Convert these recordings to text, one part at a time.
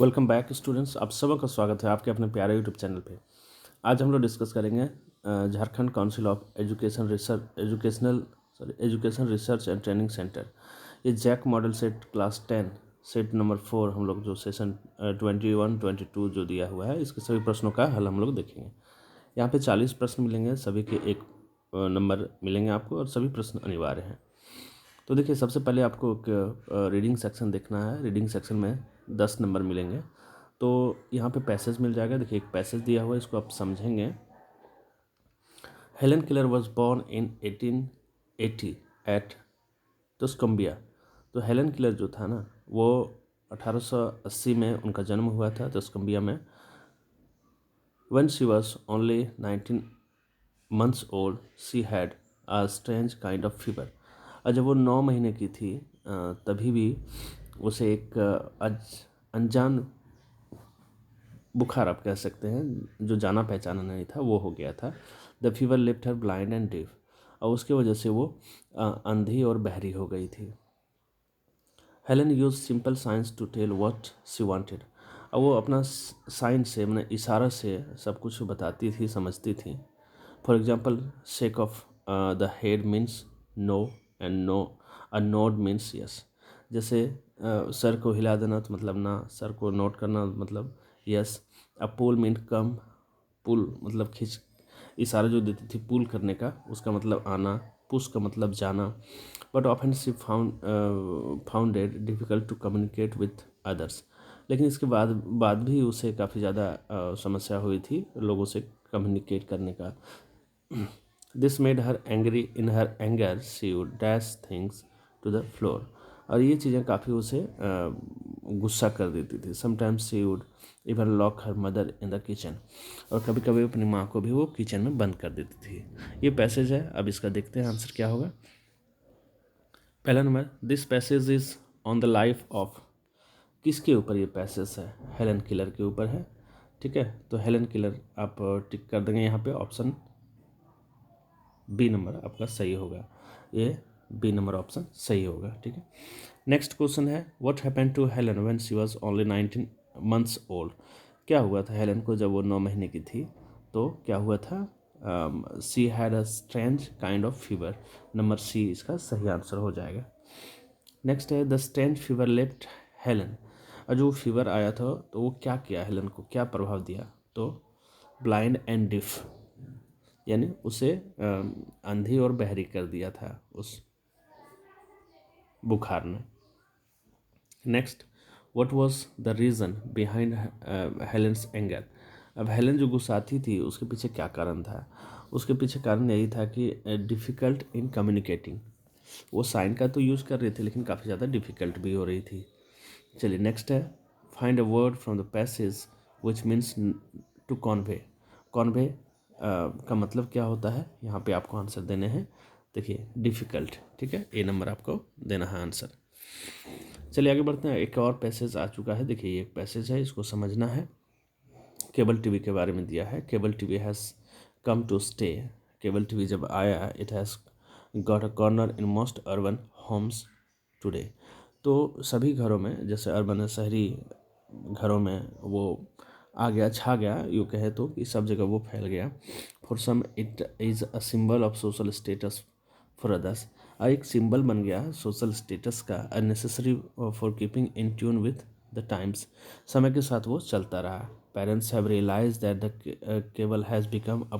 Welcome back students, आप सबों का स्वागत है आपके अपने प्यारे यूट्यूब चैनल पे। आज हम लोग डिस्कस करेंगे Jharkhand council of education research and training centre, ये JAC model set class 10 set number 4 हम लोग जो सेशन 21-22 जो दिया हुआ है, इसके सभी प्रश्नों का हल हम लोग देखेंगे। यहाँ पे 40 प्रश्न मिलेंगे, सभी के एक नंबर मिलेंगे आपको और सभी प्रश्न अनिवार्य हैं। तो देखिए, सबसे पहले आपको रीडिंग सेक्शन देखना है। रीडिंग सेक्शन में 10 नंबर मिलेंगे। तो यहाँ पे पैसेज मिल जाएगा। देखिए, एक पैसेज दिया हुआ है, इसको आप समझेंगे। Helen Keller was born in 1880 at Tuscumbia. तो हेलन केलर जो था ना, वो 1880 में उनका जन्म हुआ था तुस्कम्बिया में। When she was only 19 months old, she had a strange kind of fever। और जब वो 9 महीने की थी तभी भी उसे एक अनजान बुखार, आप कह सकते हैं, जो जाना पहचाना नहीं था, वो हो गया था। The fever left her blind and deaf. और उसके वजह से वो अंधी और बहरी हो गई थी। Helen use simple science to tell what she wanted. और वो अपना साइन से, मैंने इशारा से सब कुछ बताती थी, समझती थी। For example, shake of the head means no and no, a nod means yes. जैसे सर को हिला देना तो मतलब ना, सर को नोट करना मतलब यस। अ पुल मीन कम, पुल मतलब खींच, इशारा जो देती थी पुल करने का, उसका मतलब आना। पुश का मतलब जाना। But often she found it difficult to communicate with others. लेकिन इसके बाद भी उसे काफ़ी ज़्यादा समस्या हुई थी लोगों से कम्युनिकेट करने का। This made her angry. In her anger she would dash things to the floor. और ये चीज़ें काफ़ी उसे गुस्सा कर देती थी। Sometimes she would even lock her mother in the kitchen. और कभी कभी अपनी माँ को भी वो किचन में बंद कर देती थी। ये पैसेज है, अब इसका देखते हैं आंसर क्या होगा। पहला number, this passage is on the life of. किसके ऊपर ये पैसेज है? हेलन किलर के ऊपर है। ठीक है, तो हेलन किलर आप टिक कर देंगे यहाँ पे। ऑप्शन बी नंबर आपका सही होगा। ये बी नंबर ऑप्शन सही होगा। ठीक है, नेक्स्ट क्वेश्चन है, what happened to Helen when she was only 19 months old. क्या हुआ था हेलन को जब वो 9 महीने की थी? तो क्या हुआ था? She had a strange kind of fever. Number C इसका सही आंसर हो जाएगा। नेक्स्ट है, the strange fever left Helen. और जो फीवर आया था तो वो क्या किया, हेलन को क्या प्रभाव दिया? तो ब्लाइंड एंड डिफ, यानी उसे अंधी और बहरी कर दिया था उस बुखार ने। Next, what was the reason behind Helens anger. अब हेलेन जो गुस्साती थी उसके पीछे क्या कारण था? उसके पीछे कारण यही था कि डिफ़िकल्ट इन कम्युनिकेटिंग। वो साइन का तो यूज़ कर रही थी लेकिन काफ़ी ज़्यादा डिफ़िकल्ट भी हो रही थी। चलिए, नेक्स्ट है, find a word from the passage which means to convey. Convey का मतलब क्या होता है? यहाँ पे आपको आंसर देने हैं। देखिए, डिफ़िकल्ट। ठीक है, ए नंबर आपको देना है आंसर। चलिए आगे बढ़ते हैं। एक और पैसेज आ चुका है। देखिए, ये एक पैसेज है, इसको समझना है। केबल टीवी के बारे में दिया है। Cable TV has come to stay. Cable TV जब आया, it has got a corner in most urban homes today. तो सभी घरों में, जैसे अर्बन शहरी घरों में वो आ गया, छा गया, यूँ कहे तो कि सब जगह वो फैल गया। For some it is a symbol of social status for others. एक सिंबल बन गया सोशल स्टेटस का, unnecessary for keeping in tune with the times. समय के साथ वो चलता रहा। Parents have realise that the cable has become a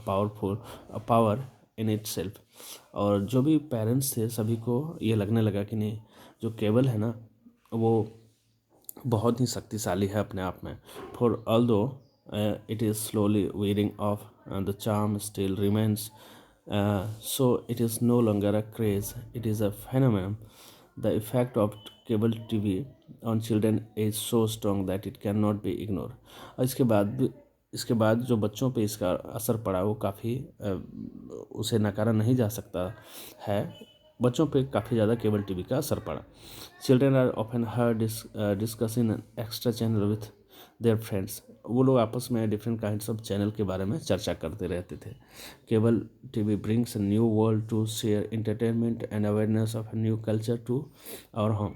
power in itself. और जो भी पेरेंट्स थे सभी को ये लगने लगा कि नहीं, जो केबल है ना, वो बहुत ही शक्तिशाली है अपने आप में। For although it is slowly wearing of the charm still remains. So it is no longer a craze, it is a phenomenon. The effect of cable TV on children is so strong that it cannot be ignored। और इसके बाद जो बच्चों पे इसका असर पड़ा वो काफ़ी उसे नकारा नहीं जा सकता है। बच्चों पे काफ़ी ज़्यादा केबल टीवी का असर पड़ा। Children are often heard discussing extra channel with their friends. वो लोग आपस में डिफरेंट काइंड्स ऑफ चैनल के बारे में चर्चा करते रहते थे। Cable TV brings a new world to share entertainment and awareness of new culture to our home.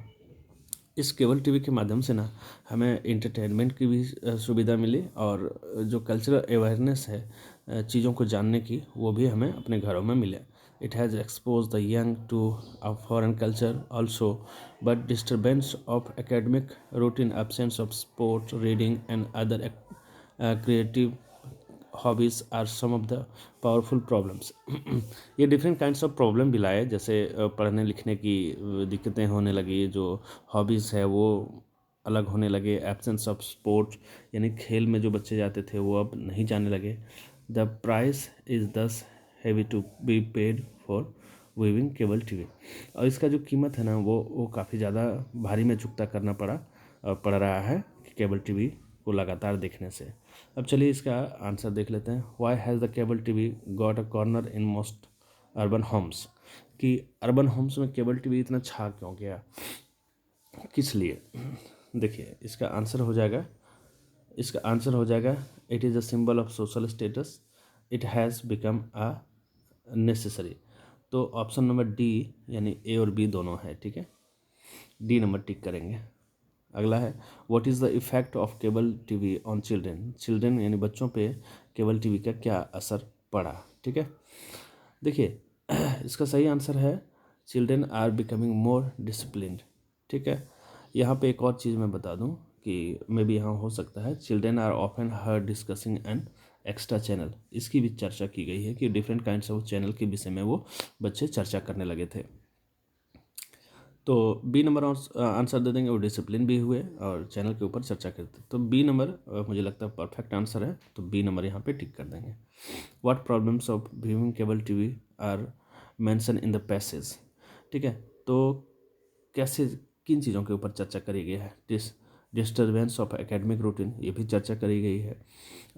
इस केबल टीवी के माध्यम से ना हमें इंटरटेनमेंट की भी सुविधा मिली, और जो कल्चरल अवेयरनेस है चीज़ों को जानने की, वो भी हमें अपने घरों में मिले। It has expose the young to a foreign culture also, but disturbance of academic routine, absence of sport, reading and other creative hobbies are some of the powerful problems. ये डिफरेंट काइंड्स ऑफ प्रॉब्लम भी लाए, जैसे पढ़ने लिखने की दिक्कतें होने लगी, जो हॉबीज़ है वो अलग होने लगे, एब्सेंस ऑफ स्पोर्ट्स यानी खेल में जो बच्चे जाते थे वो अब नहीं जाने लगे। The price is thus heavy to be paid for viewing cable TV. और इसका जो कीमत है ना वो काफ़ी ज़्यादा भारी में चुकता करना पड़ रहा है केबल टीवी को लगातार देखने से। अब चलिए इसका आंसर देख लेते हैं। Why has the cable TV got a corner in most urban homes, कि अर्बन होम्स में केबल टीवी इतना छा क्यों गया, किस लिए? देखिए इसका आंसर हो जाएगा, it is a symbol of social status, it has become a necessary. तो ऑप्शन नंबर डी यानी ए और बी दोनों है, ठीक है, डी नंबर टिक करेंगे। अगला है what is the effect of cable TV on children यानी बच्चों पे केबल टीवी का क्या असर पड़ा, ठीक है। देखिए इसका सही आंसर है children are becoming more disciplined, ठीक है। यहाँ पे एक और चीज़ मैं बता दूँ कि मे बी यहाँ हो सकता है children are often heard discussing and extra channel, इसकी भी चर्चा की गई है कि डिफरेंट काइंड्स ऑफ चैनल के विषय में वो बच्चे चर्चा करने लगे थे। तो बी नंबर और आंसर दे देंगे, वो डिसिप्लिन भी हुए और चैनल के ऊपर चर्चा करते, तो बी नंबर मुझे लगता है परफेक्ट आंसर है, तो बी नंबर यहाँ पे टिक कर देंगे। What problems of viewing cable TV are mention in the passage, ठीक है। तो कैसे किन चीज़ों के ऊपर चर्चा करी गई है? डिस्टर्बेंस ऑफ एकेडमिक रूटीन, ये भी चर्चा करी गई है।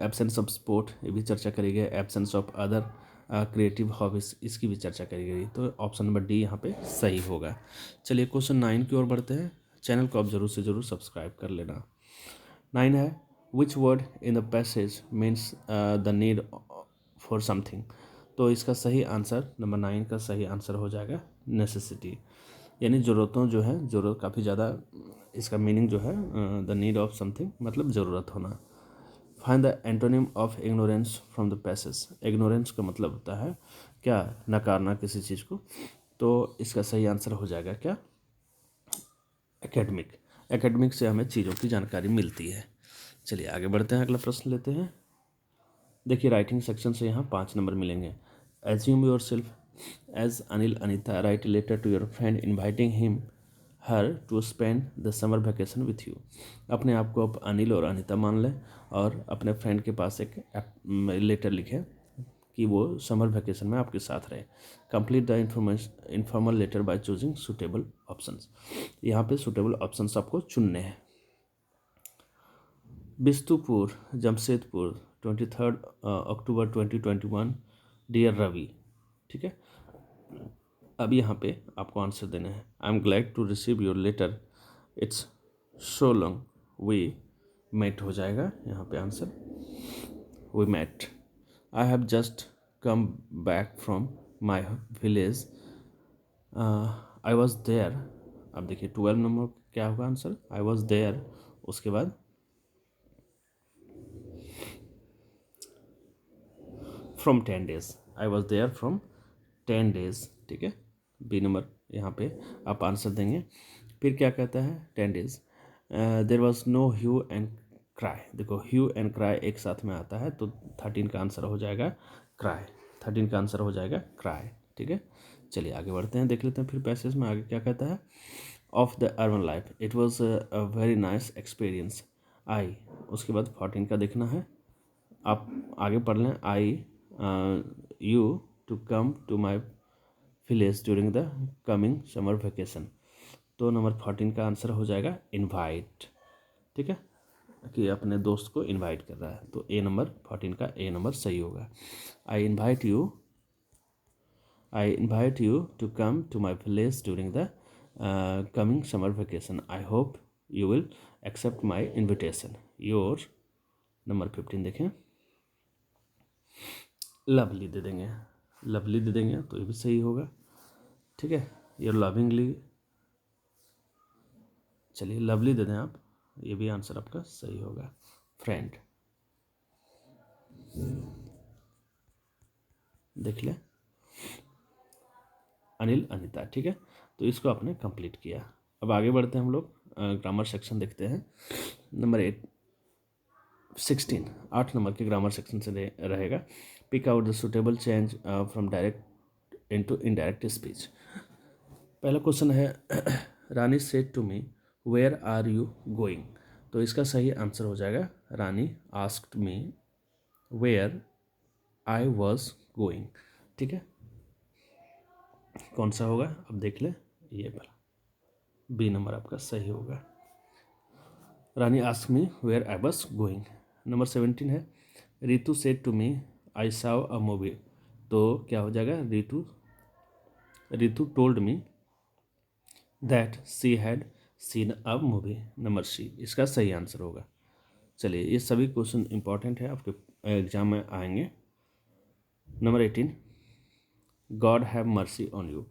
एब्सेंस ऑफ स्पोर्ट, ये भी चर्चा करी गई है। Absence of other creative hobbies, इसकी भी चर्चा करी गई, तो ऑप्शन नंबर डी यहाँ पे सही होगा। चलिए क्वेश्चन 9 की ओर बढ़ते हैं। चैनल को आप ज़रूर से ज़रूर सब्सक्राइब कर लेना। 9 है which word in the passage means the need for something. तो इसका सही आंसर नंबर 9 का सही आंसर हो जाएगा नेसेसिटी, यानी ज़रूरतों जो है, ज़रूरत काफ़ी ज़्यादा, इसका मीनिंग जो है द नीड ऑफ समथिंग मतलब ज़रूरत होना। Find the antonym of ignorance from the passage. Ignorance का मतलब होता है क्या, नकारना किसी चीज़ को, तो इसका सही आंसर हो जाएगा क्या, एकेडमिक। एकेडमिक से हमें चीज़ों की जानकारी मिलती है। चलिए आगे बढ़ते हैं, अगला प्रश्न लेते हैं। देखिए राइटिंग सेक्शन से यहाँ 5 नंबर मिलेंगे। Assume yourself as Anil Anita, write letter to your friend inviting him her to spend the summer vacation with you. अपने आप को आप अनिल और अनीता मान लें और अपने फ्रेंड के पास एक लेटर लिखें कि वो समर वैकेशन में आपके साथ रहे। Complete the informal letter by choosing suitable options. यहाँ पे सुटेबल ऑप्शंस आपको चुनने हैं। बिस्तुपुर जमशेदपुर 23 अक्टूबर 2021 डियर रवि, ठीक है। अब यहाँ पे आपको आंसर देना है। I am glad to receive your letter, it's so long we met हो जाएगा यहाँ पे answer, we met. I have just come back from my village, I was there. अब देखिए 12 नंबर क्या होगा आंसर, आई वॉज देयर, उसके बाद from 10 days, I was there from 10 days, ठीक है। बी नंबर यहाँ पे आप आंसर देंगे। फिर क्या कहता है 10 days, there was no hue and cry. देखो ह्यू एंड क्राई एक साथ में आता है, तो 13 का आंसर हो जाएगा क्राई, 13 का आंसर हो जाएगा क्राई, ठीक है। चलिए आगे बढ़ते हैं, देख लेते हैं फिर पैसेज में आगे क्या कहता है। Of the urban life, it was a very nice experience I, उसके बाद 14 का देखना है, आप आगे पढ़ लें। I you to come to my village during the coming summer vacation, तो नंबर 14 का आंसर हो जाएगा इनवाइट, ठीक है, कि अपने दोस्त को इनवाइट कर रहा है, तो ए नंबर 14 का ए नंबर सही होगा। I invite you to come to my village during the coming summer vacation, I hope you will accept my invitation, your number 15 देखें, लवली दे देंगे, लवली दे देंगे तो ये भी सही होगा, ठीक है। योर लविंगली, चलिए लवली दे दें आप, ये भी आंसर आपका सही होगा। फ्रेंड देख ले, अनिल अनिता, ठीक है। तो इसको आपने कंप्लीट किया। अब आगे बढ़ते हैं हम लोग, ग्रामर सेक्शन देखते हैं। नंबर 16, 8 नंबर के ग्रामर सेक्शन से रहेगा। Pick out the suitable change from direct into indirect speech. पहला क्वेश्चन है Rani said to me where are you going. तो इसका सही आंसर हो जाएगा Rani asked me where I was going, ठीक है। कौन सा होगा अब देख ले, ये वाला बी नंबर आपका सही होगा। Rani asked me where I was going. Number 17 है Ritu said to me I saw a movie. तो क्या हो जाएगा, Ritu told me that she had seen a movie. Number C इसका सही आंसर होगा। चलिए ये सभी क्वेश्चन इंपॉर्टेंट है, आपके एग्जाम में आएंगे। Number 18 God have mercy on you.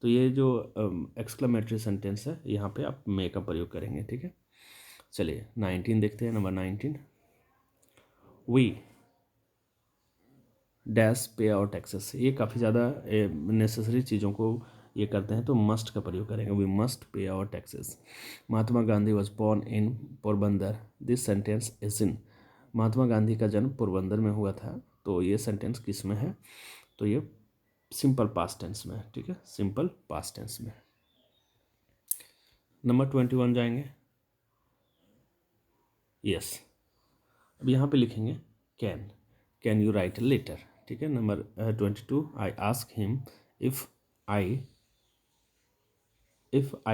तो ये जो एक्सक्लेमेटरी सेंटेंस है, यहाँ पे आप मे का प्रयोग करेंगे, ठीक है। चलिए 19 देखते हैं। नंबर 19 वी डैश पे आवर टैक्सेस। ये काफ़ी ज़्यादा नेसेसरी चीज़ों को ये करते हैं, तो मस्ट का प्रयोग करेंगे। We must pay our taxes. Mahatma Gandhi was born in Porbandar. This sentence is in. Mahatma Gandhi का जन्म पोरबंदर में हुआ था। तो ये सेंटेंस किस में है, तो ये सिंपल पास्ट टेंस में है, ठीक है, सिंपल पास्ट टेंस में। नंबर 21 जाएंगे। यस, अब यहाँ पे लिखेंगे can you write a letter, ठीक है। Number 22 I ask him if I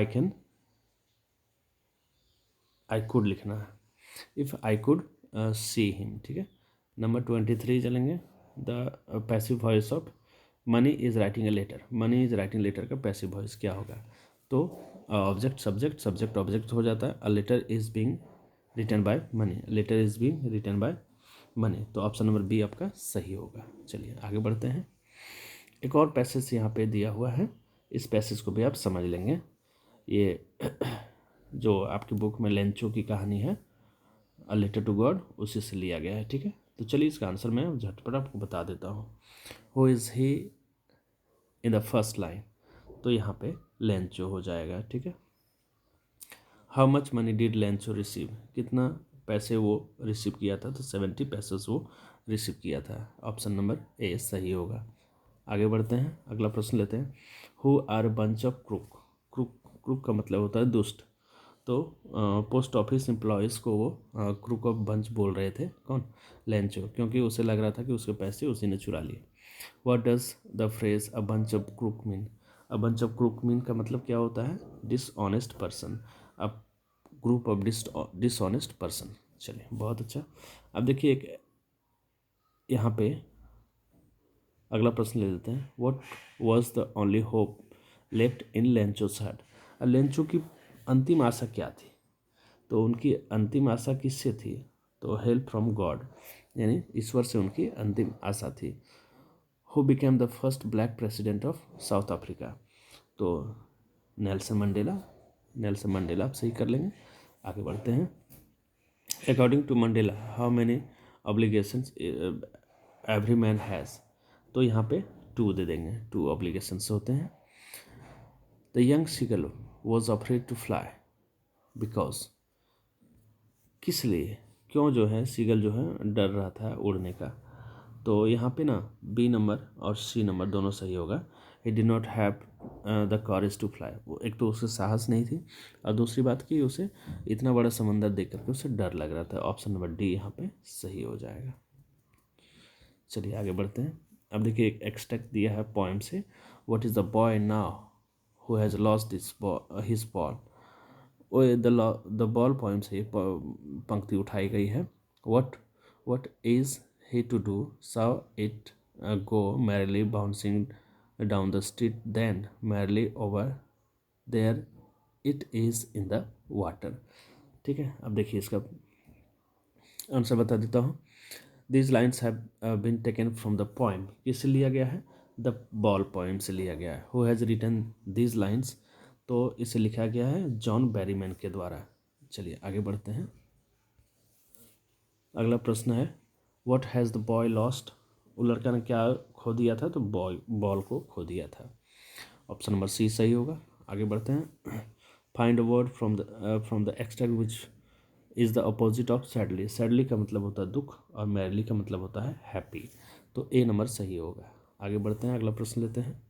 can, I could लिखना है, if I could see him, ठीक है। नंबर 23 चलेंगे। The passive voice of Mani is writing a letter. Mani is writing letter का passive voice क्या होगा, तो ऑब्जेक्ट सब्जेक्ट सब्जेक्ट ऑब्जेक्ट हो जाता है। A letter is being written by Mani, letter is being written by Mani. तो ऑप्शन नंबर बी आपका सही होगा। चलिए आगे बढ़ते हैं। एक और पैसेज यहाँ पे दिया हुआ है, इस पैसेज को भी आप समझ लेंगे। ये जो आपकी बुक में लेंचो की कहानी है, अ लेटर टू गॉड, उसी से लिया गया है, ठीक है। तो चलिए इसका आंसर मैं झटपट आपको बता देता हूँ। Who is he in the first line, तो यहाँ पे लेंचो हो जाएगा, ठीक है। How much money did Lencho receive, कितना पैसे वो रिसीव किया था, तो 70 पैसे वो रिसीव किया था। ऑप्शन नंबर ए सही होगा। आगे बढ़ते हैं, अगला प्रश्न लेते हैं। Who are bunch of crook. Crook का मतलब होता है दुष्ट। तो पोस्ट ऑफिस एम्प्लॉयज़ को वो क्रूक ऑफ बंच बोल रहे थे, कौन, लेंचो, क्योंकि उसे लग रहा था कि उसके पैसे उसी ने चुरा लिए। What does the phrase a bunch of crook mean. A bunch of crook mean का मतलब क्या होता है, dishonest person, a group of dishonest person. चलिए बहुत अच्छा। अब देखिए एक यहाँ पे अगला प्रश्न ले लेते हैं। What was the only hope left in Lencho's heart. Lencho की अंतिम आशा क्या थी, तो उनकी अंतिम आशा किससे थी, तो हेल्प फ्रॉम गॉड, यानी ईश्वर से उनकी अंतिम आशा थी। Who became the first black president of South Africa, तो नेल्सन मंडेला। नेल्सन मंडेला आप सही कर लेंगे। आगे बढ़ते हैं। According to Mandela how many obligations every man has, तो यहाँ पे 2 दे देंगे, 2 ऑब्लिगेशंस होते हैं। The young seagull was afraid to fly because, किस लिए, क्यों जो है सीगल जो है डर रहा था उड़ने का, तो यहाँ पे ना बी नंबर और सी नंबर दोनों सही होगा। He did not have the courage to fly, वो एक तो उसे साहस नहीं थी, और दूसरी बात कि उसे इतना बड़ा समंदर देख करके उसे डर लग रहा था। ऑप्शन नंबर डी यहाँ पे सही हो जाएगा। चलिए आगे बढ़ते हैं। अब देखिए एक एक्सट्रैक्ट दिया है पोएम से। What is the boy now who has lost his ball. वो द बॉल पोएम से ये पंक्ति उठाई गई है। What is he to do, saw it go merrily bouncing down the street, then merrily over there it is in the water, ठीक है। अब देखिए इसका आंसर बता देता हूँ। These lines have been taken from the poem, किससे लिया गया है, द बॉल पोएम से लिया गया है। Who has written these lines, तो इसे लिखा गया है जॉन बैरीमैन के द्वारा। चलिए आगे बढ़ते हैं। अगला प्रश्न है what has the boy lost. वो लड़का ने क्या खो दिया था, तो बॉल को खो दिया था। ऑप्शन नंबर सी सही होगा। आगे बढ़ते हैं। Find a word from the extract which is the opposite of sadly. Sadly का मतलब होता है दुख और मैरली का मतलब होता है हैप्पी, तो ए नंबर सही होगा। आगे बढ़ते हैं, अगला प्रश्न लेते हैं।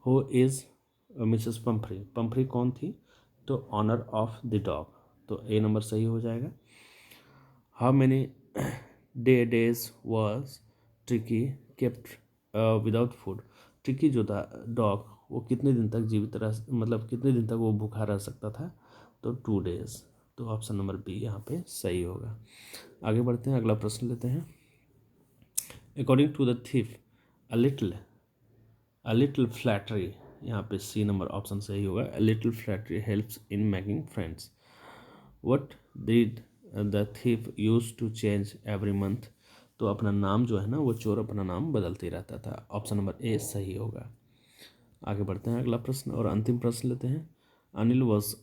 Who is Mrs Pomfrey. Pomfrey कौन थी, तो ऑनर ऑफ द डॉग, तो ए नंबर सही हो जाएगा। How many days was tricky kept without food. Tricky जो था डॉग, वो कितने दिन तक जीवित रह, मतलब कितने दिन तक वो भूखा रह सकता था, तो 2 days, तो ऑप्शन नंबर बी यहाँ पे सही होगा। आगे बढ़ते हैं, अगला प्रश्न लेते हैं। According to the thief a little flattery, यहाँ पे सी नंबर ऑप्शन सही होगा। A little flattery helps in making friends. What did the thief use to change every month. तो अपना नाम जो है ना, वो चोर अपना नाम बदलते रहता था। ऑप्शन नंबर ए सही होगा। आगे बढ़ते हैं, अगला प्रश्न और अंतिम प्रश्न लेते हैं। Anil was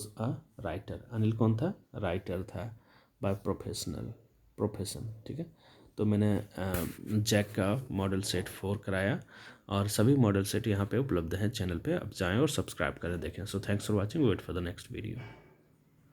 a writer. Anil कौन था, राइटर था बाय प्रोफेशन। ठीक है, तो मैंने जैक का मॉडल सेट 4 कराया और सभी मॉडल सेट यहाँ पे उपलब्ध हैं चैनल पे। अब जाएं और सब्सक्राइब करें, देखें। So thanks for watching, wait for the next video.